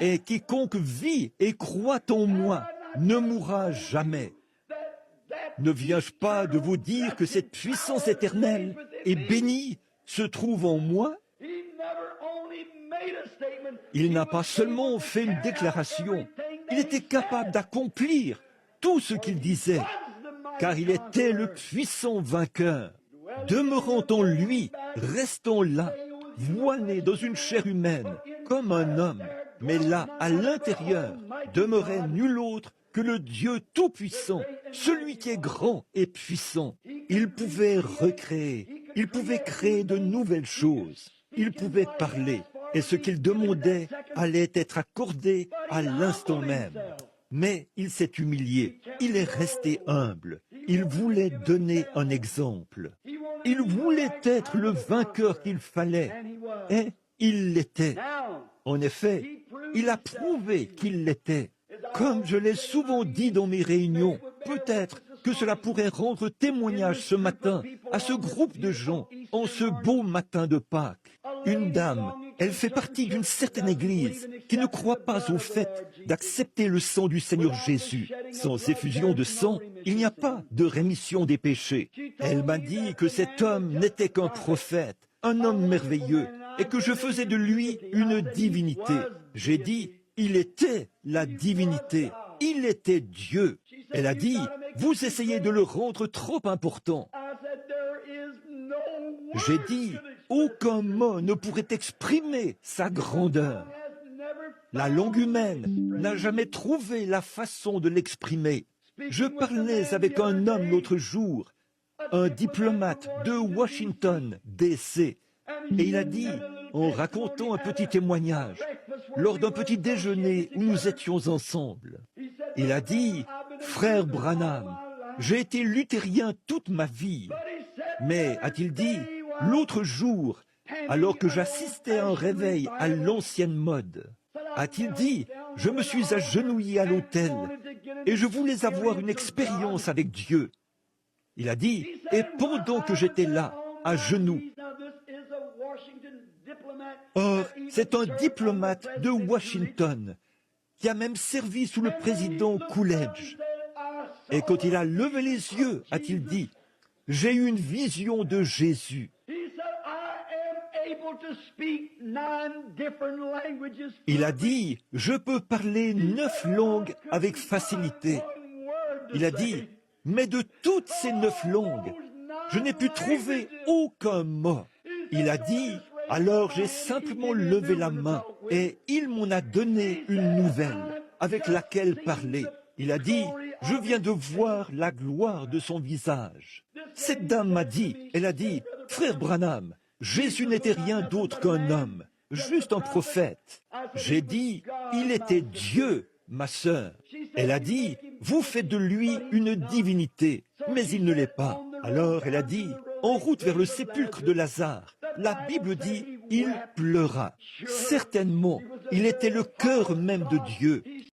Et quiconque vit et croit en moi ne mourra jamais. Ne viens-je pas de vous dire que cette puissance éternelle et bénie se trouve en moi? Il n'a pas seulement fait une déclaration, il était capable d'accomplir tout ce qu'il disait, car il était le puissant vainqueur. Demeurant en lui, restant là, voilé dans une chair humaine, comme un homme, mais là, à l'intérieur, demeurait nul autre que le Dieu Tout-Puissant, celui qui est grand et puissant. Il pouvait recréer, il pouvait créer de nouvelles choses, il pouvait parler, et ce qu'il demandait allait être accordé à l'instant même. Mais il s'est humilié, il est resté humble, il voulait donner un exemple. Il voulait être le vainqueur qu'il fallait, et il l'était. En effet, il a prouvé qu'il l'était. Comme je l'ai souvent dit dans mes réunions, peut-être que cela pourrait rendre témoignage ce matin à ce groupe de gens en ce beau matin de Pâques. Une dame, elle fait partie d'une certaine église qui ne croit pas au fait d'accepter le sang du Seigneur Jésus. Sans effusion de sang, il n'y a pas de rémission des péchés. Elle m'a dit que cet homme n'était qu'un prophète, un homme merveilleux, et que je faisais de lui une divinité. J'ai dit, il était la divinité, il était Dieu. Elle a dit, vous essayez de le rendre trop important. J'ai dit, aucun mot ne pourrait exprimer sa grandeur. La langue humaine n'a jamais trouvé la façon de l'exprimer. Je parlais avec un homme l'autre jour, un diplomate de Washington, D.C., et il a dit, en racontant un petit témoignage, lors d'un petit déjeuner où nous étions ensemble, il a dit, « Frère Branham, j'ai été luthérien toute ma vie, mais, a-t-il dit, l'autre jour, alors que j'assistais à un réveil à l'ancienne mode, a-t-il dit, je me suis agenouillé à l'autel et je voulais avoir une expérience avec Dieu. Il a dit, et pendant que j'étais là, à genoux, or, c'est un diplomate de Washington qui a même servi sous le président Coolidge. Et quand il a levé les yeux, a-t-il dit, j'ai eu une vision de Jésus. Il a dit, je peux parler 9 langues avec facilité. Il a dit, mais de toutes ces 9 langues, je n'ai pu trouver aucun mot. Il a dit, alors j'ai simplement levé la main et il m'en a donné une nouvelle avec laquelle parler. Il a dit, je viens de voir la gloire de son visage. Cette dame m'a dit, elle a dit, frère Branham, Jésus n'était rien d'autre qu'un homme, juste un prophète. J'ai dit, il était Dieu, ma sœur. Elle a dit, vous faites de lui une divinité, mais il ne l'est pas. Alors elle a dit, en route vers le sépulcre de Lazare, la Bible dit, il pleura. Certainement, il était le cœur même de Dieu.